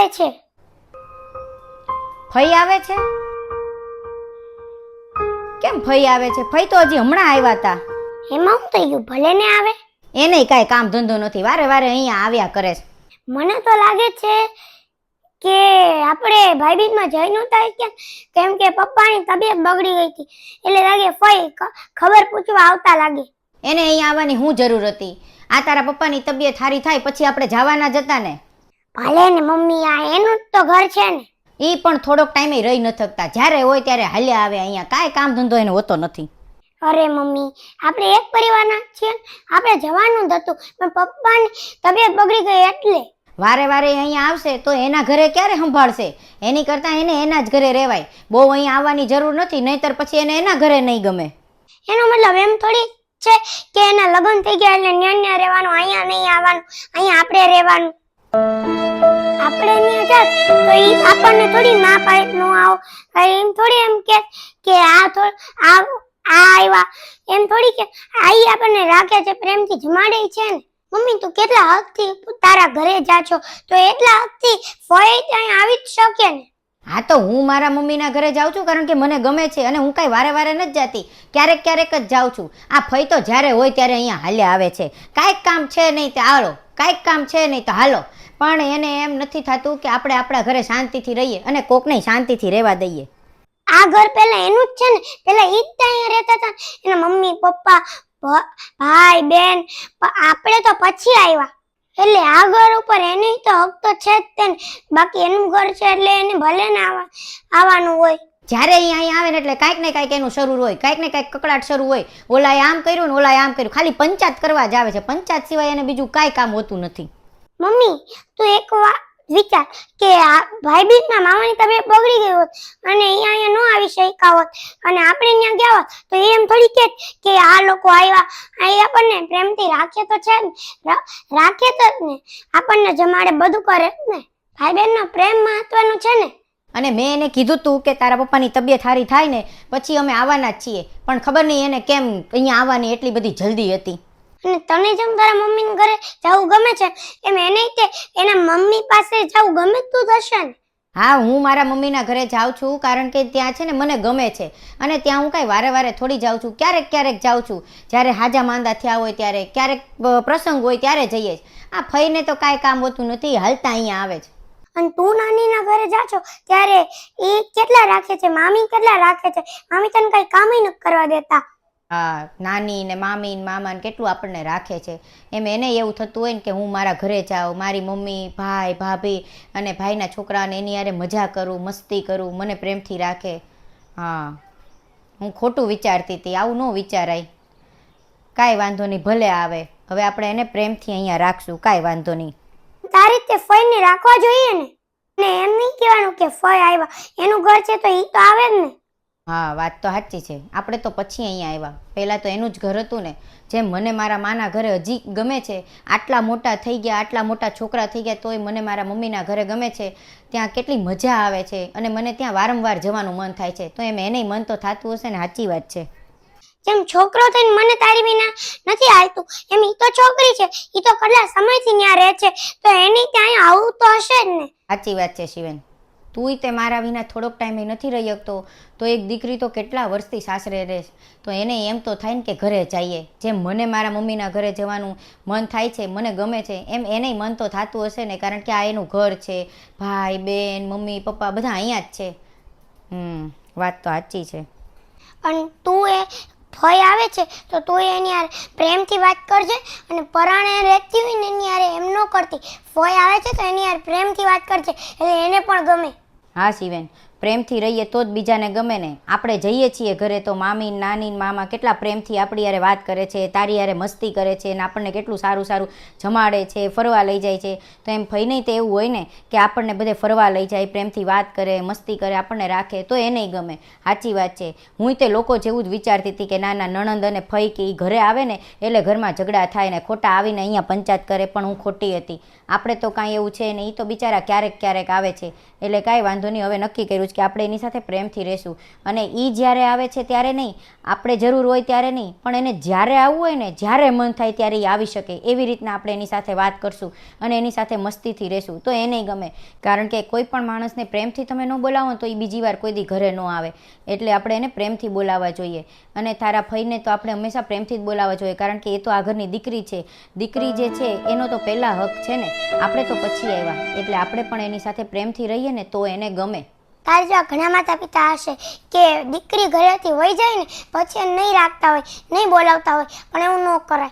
આવે છે. ફઈ આવે છે? કેમ ફઈ આવે છે? ફઈ તો હજી હમણાં આવ્યા હતા. એમાં હું થઈ ગયું? ભલે ને આવે. એને કાંઈ કામ ધંધો નથી, વારે વારે અહીંયા આવ્યા કરે છે. મને તો લાગે છે કે આપણે ભાઈબીજમાં જઈ નહોતા કેમ કે પપ્પાની તબિયત બગડી ગઈ હતી, એટલે લાગે ફઈ ખબર પૂછવા આવતા લાગે. એને અહીંયા આવવાની શું જરૂર હતી? આ તારા પપ્પાની તબિયત સારી થાય પછી આપણે જવાના જ હતા ને. ભલે ને મમ્મી, આ એનું જ તો ઘર છે ને. એ પણ થોડોક ટાઈમે રહી ન થકતા, જ્યારે હોય ત્યારે હાલ્યા આવે અહીંયા, કાંઈ કામ ધંધો એને હોતો નથી. અરે મમ્મી, આપણે એક પરિવારના છીએ, આપણે જવાનું જ હતું, પણ પપ્પાની તબિયત બગડી ગઈ એટલે. વારે વારે અહીંયા આવશે તો એના ઘરે ક્યારે સંભાળશે? એની કરતાં એને એના જ ઘરે રહેવાય. બહુ અહીંયા આવવાની જરૂર નથી, નહીતર પછી એને એના ઘરે નહીં ગમે. એનો મતલબ એમ થોડી છે કે એના લગ્ન થઈ ગયા એટલે ન્યા રહેવાનું, અહીંયા નહીં આવવાનું, અહીંયા આપણે રહેવાનું. આપણે ન્યા જાત તો ઈ આપણને થોડી ના પાડે નો આવો, એમ થોડી એમ કે આ આવ્યા, એમ થોડી કે આઈ આપણને રાખે છે, પ્રેમથી જમાડે છે ને. મમ્મી, તું કેટલા હકથી તારા ઘરે જા છો, તો એટલા હકથી ફઈ ત્યાં આવી જ શકે ને. હા, તો હું મારા મમ્મીના ઘરે જાઉં છું કારણ કે મને ગમે છે, અને હું કાંઈ વારે વારે નથી જાતી, ક્યારેક ક્યારેક જ જાઉં છું. આ ફઈ તો જ્યારે હોય ત્યારે અહીંયા હાલ્યા આવે છે. કાંઈક કામ છે નહીં તો હાલો, કાંઈક કામ છે નહીં તો હાલો. પણ એને એમ નથી થતું કે આપણે આપણા ઘરે શાંતિથી રહીએ અને કોકને શાંતિથી રહેવા દઈએ. આ ઘર પહેલા એનું જ છે ને, પહેલા ઈ જ અહીંયા રહેતા હતા, એના મમ્મી પપ્પા ભાઈ બેન. આપણે તો પછી આવ્યા, એટલે આ ઘર ઉપર એને તો હક તો છે જ તે. બાકી એનું ઘર છે એટલે એને ભલે ને આવવાનું હોય. જ્યારે અહીંયા આવે ને એટલે કાંઈક ને કાંઈક એનું શરૂ હોય, કાંઈક ને કાંઈક કકડાટ શરૂ હોય. ઓલાએ આમ કર્યું ને ઓલાએ આમ કર્યું, ખાલી પંચાયત કરવા જ આવે છે. પંચાયત સિવાય એને બીજું કાંઈ કામ હોતું નથી. મમ્મી, તું એક વાર વિચાર કે આ ભાઈબીજના મામાની તબિયત બગડી ગઈ હોત અને અહીંયા ન આવી શક્યા હોત અને આપણે ત્યાં ગયા હોત તો એમ થોડી કે આ લોકો આવ્યા, અહીં આપણને પ્રેમથી રાખે તો છે ને, રાખે તો જ ને, આપણને જમાડે, બધું કરે ને. ભાઈ બહેનનો પ્રેમ મહત્વનો છે ને. અને મેં એને કીધું તું કે તારા પપ્પાની તબિયત સારી થાય ને પછી અમે આવવાના જ છીએ, પણ ખબર નહીં એને કેમ અહીંયા આવવાની એટલી બધી જલ્દી હતી. અને તને જેમ તારા મમ્મીને ઘરે જવું ગમે છે એમ એને તે એના મમ્મી પાસે જવું ગમે તું થશે ને. હા, હું મારા મમ્મીના ઘરે જાઉં છું કારણ કે ત્યાં છે ને મને ગમે છે, અને ત્યાં હું કાંઈ વારે વારે થોડી જાઉં છું, ક્યારેક ક્યારેક જાઉં છું, જ્યારે હાજા માંદા થયા હોય ત્યારે, ક્યારેક પ્રસંગ હોય ત્યારે જઈએ. આ ફઈને તો કાંઈ કામ હોતું નથી, હાલતા અહીંયા આવે છે. અને તું નાનીના ઘરે જા છો ત્યારે એ કેટલા રાખે છે, મામી કેટલા રાખે છે? મામી તને કઈ કામ નથી કરવા દેતા. હા, નાની ને મામી ને મામા ને કેટલું આપણને રાખે છે. એમ એને એવું થતું હોય ને કે હું મારા ઘરે જાઉં, મારી મમ્મી ભાઈ ભાભી અને ભાઈના છોકરાને એની હારે મજા કરું, મસ્તી કરું, મને પ્રેમથી રાખે. હા, હું ખોટું વિચારતી હતી, આવું ન વિચારાય. કાંઈ વાંધો નહીં, ભલે આવે, હવે આપણે એને પ્રેમથી અહીંયા રાખશું, કાંઈ વાંધો નહીં. તારી રીતે ફઈને રાખવા જોઈએ ને, ને એમ નહીં કહેવાનું કે ફઈ આવ્યા, એનું ઘર છે તો ઈ તો આવે જ ને. હા, વાત તો સાચી છે. આપણે તો પછી અહીંયા આવ્યા, પહેલાં તો એનું જ ઘર હતું ને. જેમ મને મારા માના ઘરે હજી ગમે છે, આટલા મોટા થઈ ગયા, આટલા મોટા છોકરા થઈ ગયા તોય મને મારા મમ્મીના ઘરે ગમે છે. ત્યાં કેટલી મજા આવે છે અને મને ત્યાં વારંવાર જવાનું મન થાય છે. તો એમ એને મન તો થતું હશે ને, સાચી વાત છે. જેમ છોકરો થઈને મને તારી વિના નથી હાલતું, એમ ઈ તો છોકરી છે, ઈ તો કેટલા સમયથી ત્યાં રહે છે, તો એની ત્યાં આવું તો હશે જ ને. સાચી વાત છે શિવેન. તું તે મારા વિના થોડોક ટાઈમે નથી રહી શકતો, તો એક દીકરી તો કેટલા વર્ષથી સાસરે રહે, તો એને એમ તો થાય ને કે ઘરે જઈએ. જેમ મને મારા મમ્મીના ઘરે જવાનું મન થાય છે, મને ગમે છે, એમ એને મન તો થતું હશે ને, કારણ કે આ એનું ઘર છે, ભાઈ બેન મમ્મી પપ્પા બધા અહીંયા જ છે. વાત તો સાચી છે. અને તું એ ફઈ આવે છે તો તું એની યાર પ્રેમથી વાત કરજે, અને પરાણે રહેતી હોય ને એની યાર એમ ન કરતી. ફઈ આવે છે તો એની યાર પ્રેમથી વાત કરજે, એટલે એને પણ ગમે. હા શિવેન, પ્રેમથી રહીએ તો જ બીજાને ગમે ને. આપણે જઈએ છીએ ઘરે તો મામી નાની મામા કેટલા પ્રેમથી આપણી યારે વાત કરે છે, તારી યારે મસ્તી કરે છે, અને આપણને કેટલું સારું સારું જમાડે છે, ફરવા લઈ જાય છે. તો એમ ફઈ નહીં તો એવું હોય ને કે આપણને બધે ફરવા લઈ જાય, પ્રેમથી વાત કરે, મસ્તી કરે, આપણને રાખે, તો એ નહીં ગમે. સાચી વાત છે. હું તે લોકો જેવું જ વિચારતી હતી કે નાના નણંદ અને ફઈ કે એ ઘરે આવે ને એટલે ઘરમાં ઝઘડા થાય ને ખોટા આવીને અહીંયા પંચાયત કરે, પણ હું ખોટી હતી. આપણે તો કાંઈ એવું છે ને, એ તો બિચારા ક્યારેક ક્યારેક આવે છે, એટલે કાંઈ વાંધો નહીં. હવે નક્કી કર્યું કે આપણે એની સાથે પ્રેમથી રહેશું. અને એ જ્યારે આવે છે ત્યારે નહીં, આપણે જરૂર હોય ત્યારે નહીં, પણ એને જ્યારે આવવું હોય ને, જ્યારે મન થાય ત્યારે એ આવી શકે, એવી રીતના આપણે એની સાથે વાત કરશું અને એની સાથે મસ્તીથી રહેશું તો એને ગમે. કારણ કે કોઈ પણ માણસને પ્રેમથી તમે ન બોલાવો તો એ બીજી વાર કોઈ દી ઘરે ન આવે. એટલે આપણે એને પ્રેમથી બોલાવવા જોઈએ. અને તારા ફઈને તો આપણે હંમેશા પ્રેમથી જ બોલાવવા જોઈએ, કારણ કે એ તો આ ઘરની દીકરી છે. દીકરી જે છે એનો તો પહેલા હક છે ને, આપણે તો પછી આવ્યા. એટલે આપણે પણ એની સાથે પ્રેમથી રહીએ ને તો એને ગમે. તારે જો ઘણા માતા પિતા હશે કે દીકરી ઘરેથી વહી જાય ને પછી એને નહીં રાખતા હોય, નહીં બોલાવતા હોય, પણ એવું ન કરાય.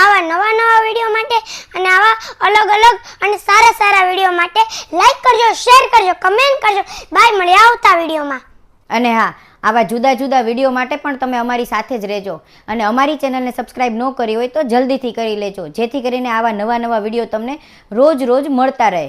આવા નવા નવા વિડીયો માટે અને આવા અલગ અલગ અને સારા સારા વિડીયો માટે લાઈક કરજો, શેર કરજો, કમેન્ટ કરજો. બાય, મળીએ આવતા વિડીયોમાં. અને હા, આવા જુદા જુદા વિડીયો માટે પણ તમે અમારી સાથે જ રહેજો. અને અમારી ચેનલને સબસ્ક્રાઈબ ન કરી હોય તો જલ્દીથી કરી લેજો, જેથી કરીને આવા નવા નવા વિડીયો તમને રોજ રોજ મળતા રહે.